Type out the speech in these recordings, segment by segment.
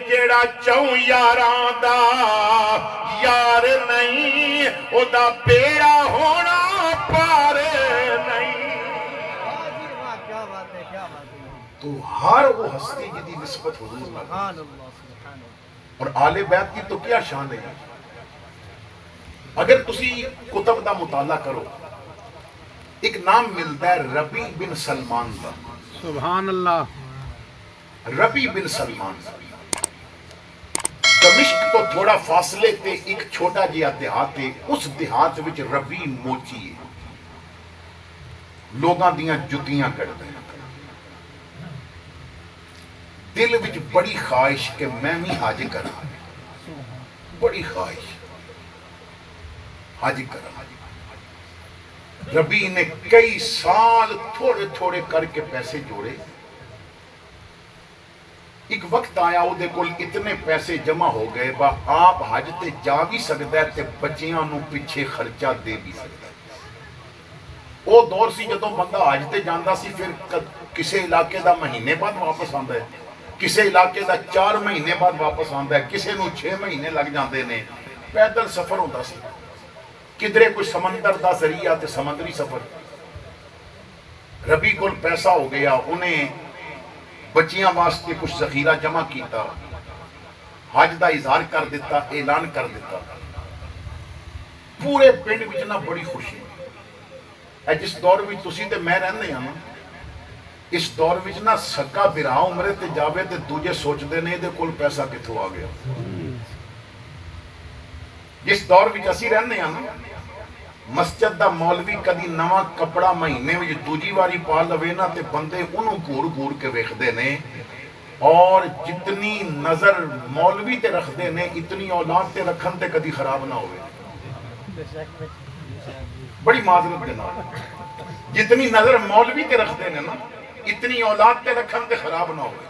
جیڑا چوں یاراں دا یار نہیں او دا بیڑا ہونا پار نہیں۔ تو ہر وہ ہستی جدی نسبت حضور نہ، اور آل بیت کی تو کیا شان ہے۔ اگر تسی کتب دا مطالعہ کرو، ایک نام ملتا ہے ربیع بن سلمان دا، سبحان اللہ۔ ربیع بن سلمان دمشق تو تھوڑا فاصلے تے ایک چھوٹا جہا دیہات ہے، اس دیہات وچ ربیع موچی ہے، لوگاں دیاں جتیاں کڑدے ہیں۔ دل وچ بڑی خواہش کہ میں بھی حج کراں، بڑی خواہش حج کراں۔ ربیع نے کئی سال تھوڑے تھوڑے کر کے پیسے جوڑے۔ ایک وقت آیا وہ دے کول اتنے پیسے جمع ہو گئے با آپ حج تے جا بھی سکتا ہے تے بچیاں نو پیچھے خرچہ دے بھی سکتا ہے۔ وہ دور سی جدوں بندہ حج تے جاندا سی، پھر کسے علاقے دا مہینے بعد واپس آندا ہے، کسے علاقے دا 4 مہینے بعد واپس آندا ہے، کسے نو 6 مہینے لگ جاندے نے۔ پیدل سفر ہوندا سی، کدھرے کوئی سمندر دا ذریعہ تے سمندری سفر۔ ربیع کول پیسہ ہو گیا، انہیں بچیاں واسطے کچھ ذخیرہ جمع کیتا، حج دا اظہار کر دیتا، اعلان کر دیتا۔ پورے پنڈ وچ نہ بڑی خوشی ہے۔ جس دور وچ تسی تے میں رہندے ہاں، اس دور وچ نہ سکا برا عمرے تے جاوے تے دوجے سوچدے نے دے کول پیسہ کتھوں آ گیا۔ جس دور وچ اسی رہندے ہاں، مسجد دا مولوی کدی نواں کپڑا مہینے وچ دوجی واری پا لوے نا تے بندے انہوں گھور گھور کے ویکھدے نے، اور جتنی نظر مولوی تے رکھدے نے اتنی اولاد تے رکھن تے کدی خراب نہ ہوئے۔ بڑی معذرت دے نال، جتنی نظر مولوی تے رکھدے نے نا اتنی اولاد تے رکھن تے خراب نہ ہوئے۔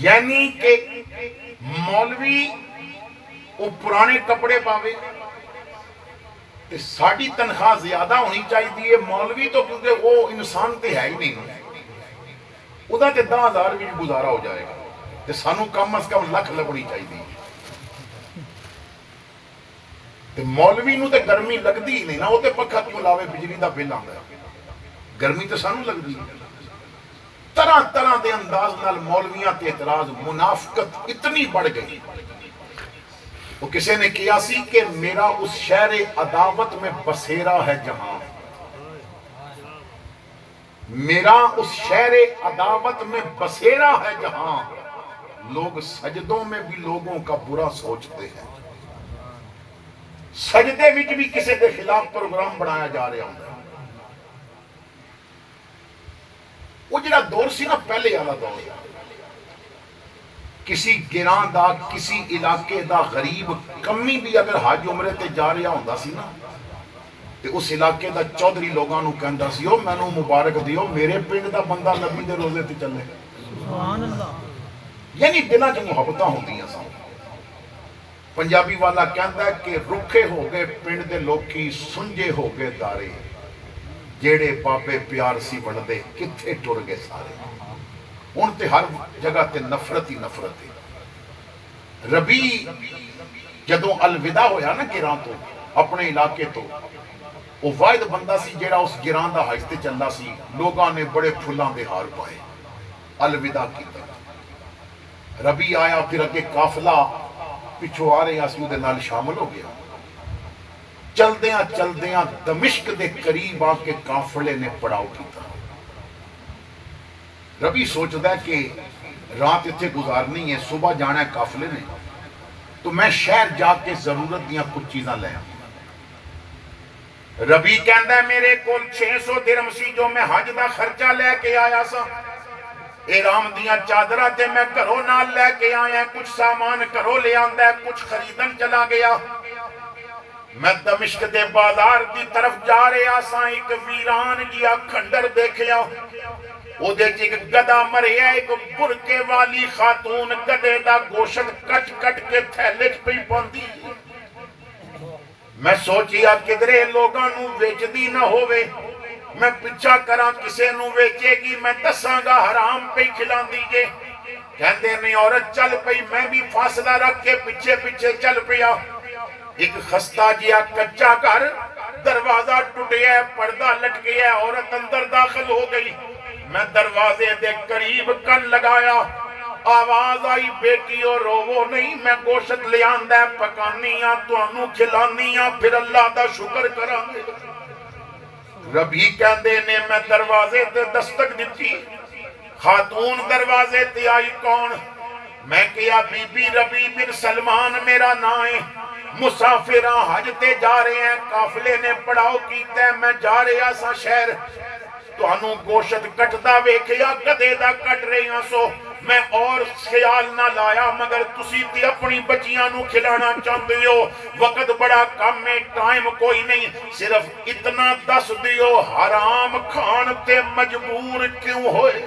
یعنی کہ مولوی وہ پرانے کپڑے پاوے تے ساڑی تنخواہ زیادہ ہونی چاہیے۔ مولوی تو کیونکہ وہ انسان تے ہے ہی نہیں، وہ تے 10,000 بھی گزارا ہو جائے گا، تے سانو کم از کم لکھ لگنی چاہیے۔ تے مولوی نو تے گرمی لگدی ہی نہیں نا، وہ تے پکھا کیوں لاوے، بجلی دا بل آندا ہے، گرمی تے سانو لگدی ہے۔ طرح طرح دے انداز نال مولویاں تے اعتراض، منافقت اتنی بڑھ گئی۔ وہ کسی نے کیا سی کہ میرا اس شہر عداوت میں بسیرا ہے جہاں، میرا اس شہر عداوت میں بسیرا ہے جہاں، لوگ سجدوں میں بھی لوگوں کا برا سوچتے ہیں۔ سجدے وچ بھی کسی کے خلاف پروگرام بنایا جا رہا ہوں۔ وہ جڑا دور سی نا پہلے والا دور، کسی گراں دا کسی علاقے دا غریب کمی بھی اگر حج عمرے تے جا رہا ہوندا سی نا تے اس علاقے دا چودھری لوگاں نو کہندا سی او مینوں مبارک دیو، میرے پنڈ دا بندہ نبی دے روزے تے چلے۔ سبحان اللہ۔ یعنی دلاں چ محبتاں ہوندیاں سن۔ پنجابی والا کہندا ہے کہ رکھے ہو گئے پنڈ دے لوکی، سنجے ہو گئے دارے، جیڑے بابے پیار سی بڑھدے کتھے ٹر گئے سارے۔ ان تے ہر جگہ تے نفرت ہی نفرت ہے۔ ربیع جدوں الوداع ہویا نا گراں تو، اپنے علاقے تو، وہ واحد بندہ سی جیڑا اس گراں دا حج تے چلا سی۔ لوگاں نے بڑے پھلاں دے ہار پائے، الوداع کیتا۔ ربیع آیا، پھر اگے قافلہ پچھو آ رہے اسی دے نال شامل ہو گیا۔ چلدیاں چلدیاں دمشق دے قریب آ کے قافلے نے پڑاؤ کیتا۔ ربیع سوچدا ہے کہ رات اتھے گزارنی ہے، صبح جانا ہے قافلے نے، تو میں شہر جا کے ضرورت دیاں کچھ چیزاں لے آؤں۔ ربیع کہندا ہے میرے کول 600 درہم سی جو میں حج دا خرچہ لے کے آیا سا، احرام دیاں چادراں تے میں گھروں نال لے کے آیا، کچھ سامان گھروں لے آندا ہے، کچھ خریدن چلا گیا۔ میں دمشق دے بازار دی طرف جا رہا سا، ایک ویران جیا کھنڈر دیکھیا، وہ دے ایک گدا مرے ہے، ایک برکے والی خاتون گدے دا گوشت کٹ کٹ کے تھیلے چ پئی پاندی۔ میں سوچیا کدرے لوگاں نو ویچدی نہ ہووے، میں پچھا کراں کسے نو ویچے گی، میں دساں گا حرام پہ کھلان دیجے۔ کہندے نے عورت چل پئی، میں بھی فاصلہ رکھ کے پیچھے پیچھے چل پیا۔ ایک خستہ جیا کچا گھر، دروازہ ٹوٹیا ہے، پردہ لٹ گیا ہے، عورت اندر داخل ہو گئی۔ میں دروازے دے قریب کن لگایا، آواز آئی بیٹیو روو نہیں، میں گوشت لے آندا ہے، پکانیاں تانوں کھلانیاں، پھر اللہ دا شکر کران گے۔ ربی کہندے نے میں دروازے تے دستک دتی، خاتون دروازے تے آئی کون؟ میں کہا بی بی ربی بن سلمان میرا نام ہے، مسافراں حج تے جا رہے ہیں، قافلے نے پڑاؤ کیتا ہے، میں جا رہا سا شہر، تانوں گوشت کٹدا ویکھیا گدے دا کٹ رہی ہاں، سو میں اور خیال نہ لایا، مگر تسی تے اپنی بچیاں نو کھلانا چاہندے ہو، وقت بڑا کم ہے، ٹائم کوئی نہیں، صرف اتنا دس دیو حرام کھان تے مجبور کیوں ہوئے؟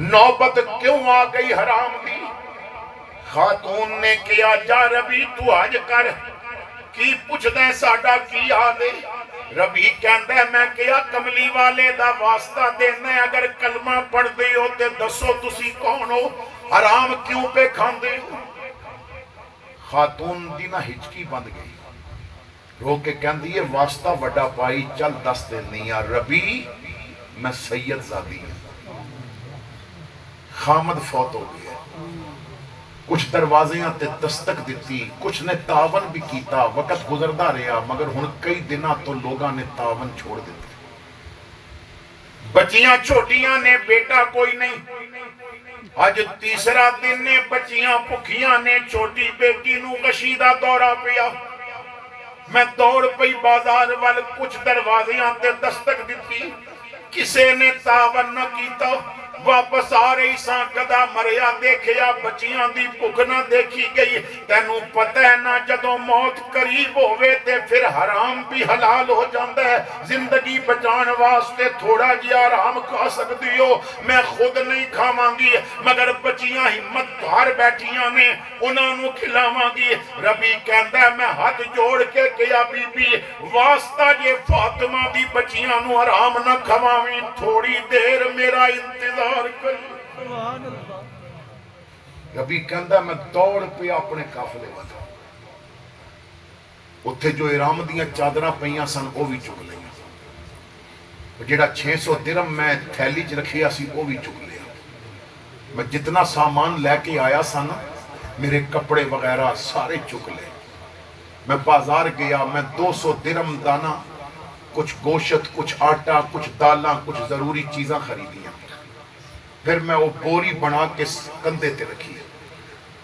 نوبت کیوں آ گئی حرام دی؟ خاتون نے کیا جا ربی تو حج کر، کی پوچھ دیں ساڈا کی آدھے؟ ربی کہندہ ہے میں کیا کملی والے دا واسطہ دینا ہے، اگر کلمہ پڑھ دے ہو تے دسو تسی کون ہو، حرام کیوں پہ کھان دے ہو؟ خاتون دی نہ ہچکی بند گئی، رو کے کہندی ہے واسطہ وڈا پائی چل دس دینی ہے، ربی میں سید زادی ہوں، خامد فوت ہو گیا، کچھ دروازیاں تے دستک دیتی، کچھ نے تعاون بھی کیتا، وقت گزردہ رہا، مگر ہن کئی دنہ تو لوگاں نے تعاون چھوڑ دیتے، بچیاں چھوٹیاں نے، بیٹا کوئی نہیں، آج تیسرا دن نے بچیاں پکھیاں نے، چھوٹی بیٹی نو غشیدہ دورہ پیا، میں دوڑ پئی بازار وال، کچھ دروازیاں تے دستک دیتی، کسے نے تعاون نہ کیتا، واپس آ رہی ساں گدا مریا دیکھیا، بچیاں دی بھوک نہ دیکھی گئی، تینوں پتہ ہے نہ جدوں موت قریب ہوئے تے پھر حرام بھی حلال ہو جاندہ ہے، زندگی بچان واسطے تھوڑا جی آرام کھا سکتی ہو، میں خود نہیں کھاواں گی، مگر بچیاں ہمت دھار بیٹھیاں نے، انہاں نو کھلاواں گی۔ ربی کہندہ ہے میں ہاتھ جوڑ کے کیا بی بی واسطہ یہ فاطمہ دی بچیاں نو حرام نہ کھواویں، تھوڑی دیر میرا انتظار کر۔ ربی کہندہ میں دوڑ پہ اپنے قافلے والا، اتھے جو ارام دیاں چادراں پہیاں سن وہ بھی چک لیا، جیڑا 600 درم میں تھیلی چ رکھیا سی وہ بھی چک لیا، میں جتنا سامان لے کے آیا سا نا میرے کپڑے وغیرہ سارے چک لے، میں بازار گیا، میں 200 درم دانا، کچھ گوشت، کچھ آٹا، کچھ دالاں، کچھ ضروری چیزاں خریدیاں، پھر میں وہ بوری بنا کے کندھے تے رکھی،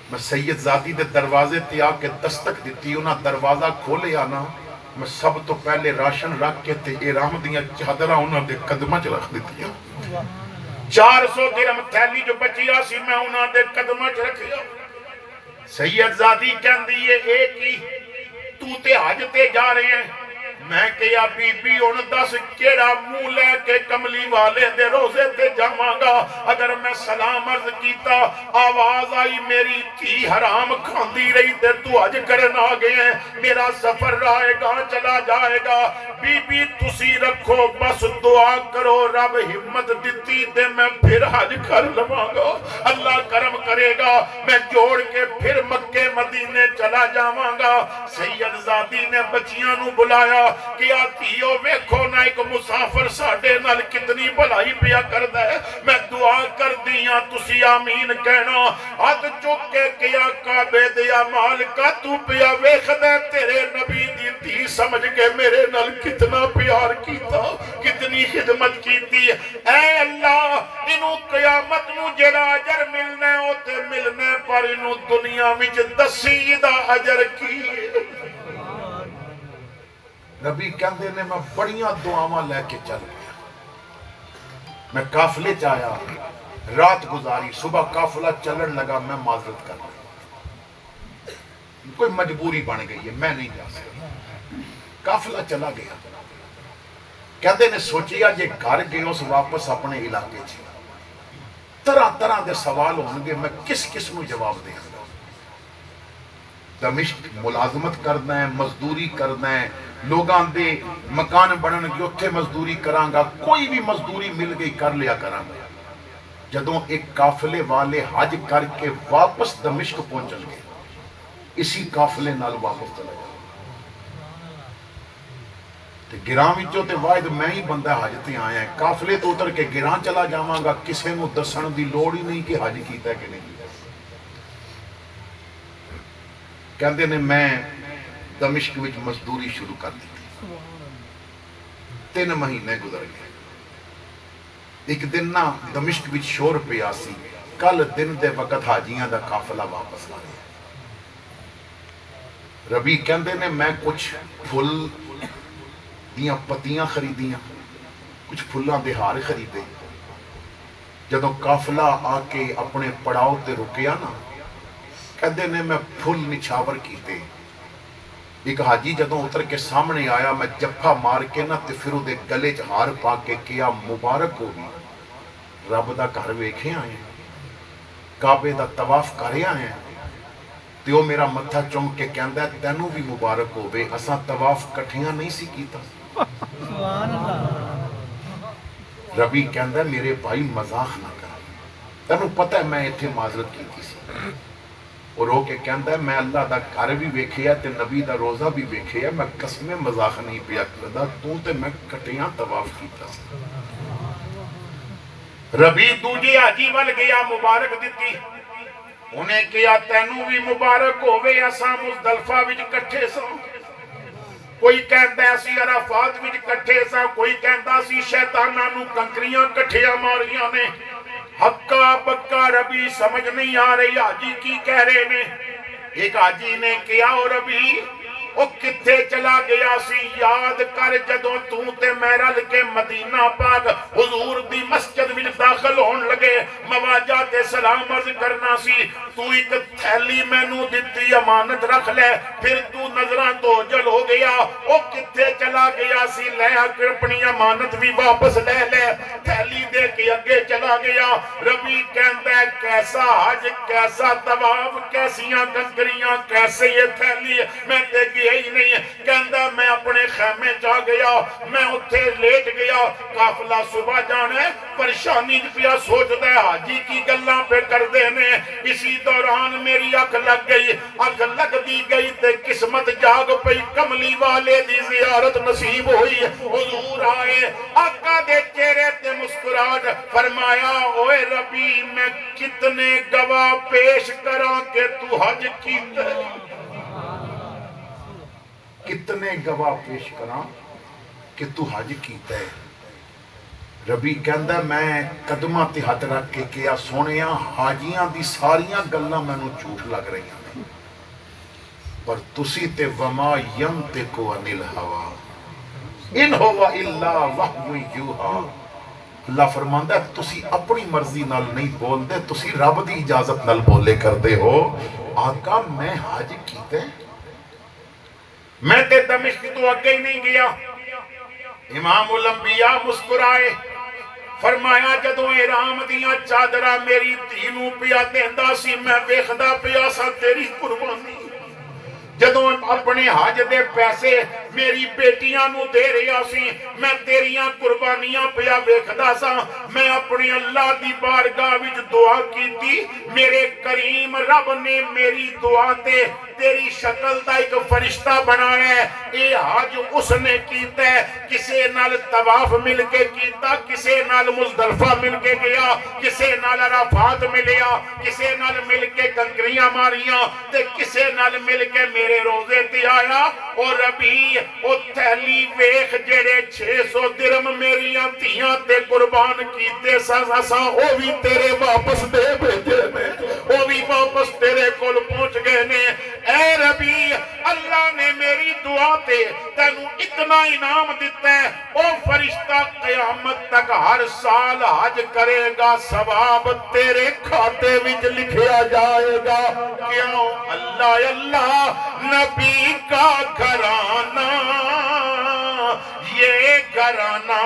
میں سید زادی دے دروازے تے آ کے دستک دیتی، انہاں دروازہ کھولے آنا، میں سب تو پہلے راشن رکھ کے تے ارام دیاں چادراں انہاں دے قدمہ چ رکھ دیتی، 400 درم تھیلی جو بچیا سی میں انہاں دے قدمہ چ رکھیا۔ سید زادی کہندی ہے ایک ہی تو تے حج تے جا رہے ہیں، میں کہیا بی بی ان دس کیڑا منہ لے کے کملی والے دے روزے تے جاواں گا، اگر میں سلام عرض کیتا آواز آئی میری تھی حرام کھاندی رہی تے تو حج کرن آ گئے ہیں، میرا سفر رہے گا چلا جائے گا، بی بی تسی رکھو بس دعا کرو رب ہمت دیتی تے میں پھر حج کر لواں گا، اللہ کرم کرے گا، میں جوڑ کے پھر مکے مدینے چلا جاواں گا۔ سید زادی نے بچیاں نو بلایا کہ آتیو ویکھو نہ ایک مسافر ساڑھے نال کتنی بھلائی پیا کردہ ہے، میں دعا کر دیاں تسی آمین کہنا، ہاتھ چک کے کیا کعبے دیا مالکہ تو پیا ویکھ دے تیرے نبی دی تھی سمجھ کے میرے نال کتنا پیار کیتا، کتنی خدمت کیتی، اے اللہ انہوں قیامت نو جڑا اجر ملنے ہوتے ملنے پر انہوں دنیا وچ دسیدہ اجر کی۔ نبی کہندے نے میں بڑیاں دعاواں لے کے چل گیا، میں قافلے چایا، رات گزاری، صبح قافلہ چلن لگا، میں معذرت کر رہا، کوئی مجبوری بن گئی ہے میں نہیں جا سکتا، قافلہ چلا گیا، کہندے نے سوچیا یہ گھر گئے اس واپس اپنے علاقے چھے، طرح طرح دے سوال ہونگے، میں کس کس نو جواب دیں گا، دمشق ملازمت کرنا ہے، مزدوری کرنا ہے، لوگاں دے مکان بنن گے اتھے مزدوری کرانگا، کوئی بھی مزدوری مل گئی کر لیا کرانگا، جدوں ایک قافلے والے حج کر کے واپس دمشق پہنچن گے، اسی قافلے نال واپس چلا جائے تے گراں وچوں تے واحد میں ہی بندہ حج تے آیا ہے، قافلے تو اتر کے گراں چلا جاواں گا، کسے نوں دسن دی لوڑ ہی نہیں کہ حج کیتا ہے کہ نہیں کیتا۔ کہندے نے میں دمشق وچ مزدوری شروع کر دی، 3 مہینے گزر گئے۔ ایک دن نا دمشق وچ شور پیا سی، کل دن دے وقت حاجیاں دا قافلہ واپس آ گیا۔ ربی کہندے نے میں کچھ پھل دیاں پتیاں خریدیاں، کچھ پھلاں دے ہار خریدے۔ جدوں قافلہ آ کے اپنے پڑاؤ تے رکیا نا، کہندے نے میں پھل نچھاور کیتے۔ ایک حاجی جدوں اتر کے سامنے آیا، میں جفا مار کے نا تے پھر دے گلے چ ہار پا کے کیا مبارک ہو گی، رب دا گھر ویکھے آئے، کعبے دا طواف کرے آئے، تے وہ میرا متھا چوم کے کہندا ہے تینوں بھی مبارک ہوے، اساں طواف کٹھیاں نہیں سی کیتا۔ ربی کہندا ہے میرے بھائی مذاق نہ کر، تینوں پتہ ہے میں ایتھے معذرت کیتی سی۔ اور ہو کے کہندا ہے میں اللہ دا گھر بھی ویکھیا تے نبی دا روزہ بھی ویکھیا، میں قسم مذاق نہیں پیا کردا، تو تے میں کٹیاں طواف کیتا سی۔ ربی دوجے حاجی ول گیا، مبارک دتی، انہیں کیا تینوں بھی مبارک ہوے، اساں مزدلفہ وچ کٹھے ساں، کوئی کہندا اسی عرفات وچ کٹھے ساں، کوئی کہندا سی شیطاناں نوں کنکریاں کٹھیاں ماریاں نے۔ ہکا بکا ربی سمجھ نہیں آ رہی حاجی کی کہہ رہے نے۔ ایک حاجی نے کیا او ربی او کتھے چلا گیا سی، یاد کر جدوں تو تے میں رل کے مدینہ پاک حضور دی مسجد وچ داخل ہون لگے، مواجہ تے سلام عرض کرنا سی، تو ایک تھیلی مینوں دتی امانت رکھ لے، پھر تو نظراں تو جل ہو گیا، او کتھے چلا گیا سی، لے کر اپنی امانت بھی واپس لے لے، تھیلی دے کے اگے چلا گیا۔ ربی کہندا ہے کیسا حج، کیسا طواف، کیسیاں کنکریاں، کیسے یہ تھیلی، میں تے گیا ہی نہیں۔ کہندا میں اپنے خیمے جا گیا، میں اتھے لیٹ گیا، قافلہ صبح جانا ہے، پریشانی پیا سوچدا ہے حاجی کی گلاں پہ کر دینے۔ اسی دوران میری اکھ لگ گئی، اکھ لگ دی گئی تے قسمت جاگ پئی، کملی والے دی زیارت نصیب ہوئی، حضور آئے، آقا دے چہرے تے مسکراہٹ، فرمایا اوے ربی میں کتنے گواہ پیش کراں کہ تو حج کیتا ہے، کتنے گواہ پیش کراں کہ تو حج کیتا ہے۔ ربی کہندا میں قدماں تے ہاتھ رکھ کے کیا سونیاں حاجیاں دی ساریاں گلاں مینوں جھوٹ لگ رہی ہیں، پر تسی تے وما ینطق عن الہوی ان ہوا الا وحی یوحی، اللہ فرماندا ہے تسی اپنی مرضی نال نہیں بول دے، تسی رب دی اجازت نال بولے کردے ہو۔ آقا میں حج کیتے، میں تے دمشق تو اگے ہی نہیں گیا۔ امام الانبیاء مسکرائے، فرمایا جدوں احرام دیاں چادراں میری دھی نوں پیا دیندا سی، میں ویکھدا پیا سا تیری قربانی، جدوں اپنے حج دے پیسے میری بیٹیاں نوں دے رہا سی، میں تیریاں قربانیاں پیا ویکھدا سا، میں اپنی اللہ دی بارگاہ وچ دعا کیتی، میرے کریم رب نے میری دعا تے تیری شکل دا ایک فرشتہ بنایا ہے۔ اے حج اس نے کیتا ہے، کسے نال طواف مل کے کیتا، کسے نال مزدلفہ مل کے گیا، کسے نال عرفات ملیا، کسے نال مل کے کنکریاں ماریاں، تے کسے نال مل کے میرے روزے تے آیا۔ اور ربی او تھیلی ویکھ جڑے 600 درم میریاں دھیاں تے قربان کیتے سا او بھی تیرے واپس دے بھیجے نے، او بھی واپس تیرے کول پہنچ گئے نے۔ اے ربی اللہ نے میری دعا تے تینوں اتنا انعام دیتا ہے، او فرشتہ قیامت تک ہر سال حج کرے گا، ثواب تیرے کھاتے وچ لکھیا جائے گا۔ کیوں؟ اللہ اللہ نبی کا گھرانہ، یہ گھرانہ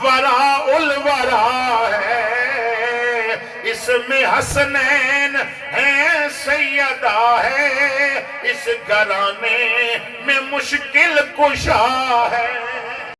وراء الورا ہے، اس میں حسنین ہے، سیدہ ہے، اس گھرانے میں مشکل کشا ہے۔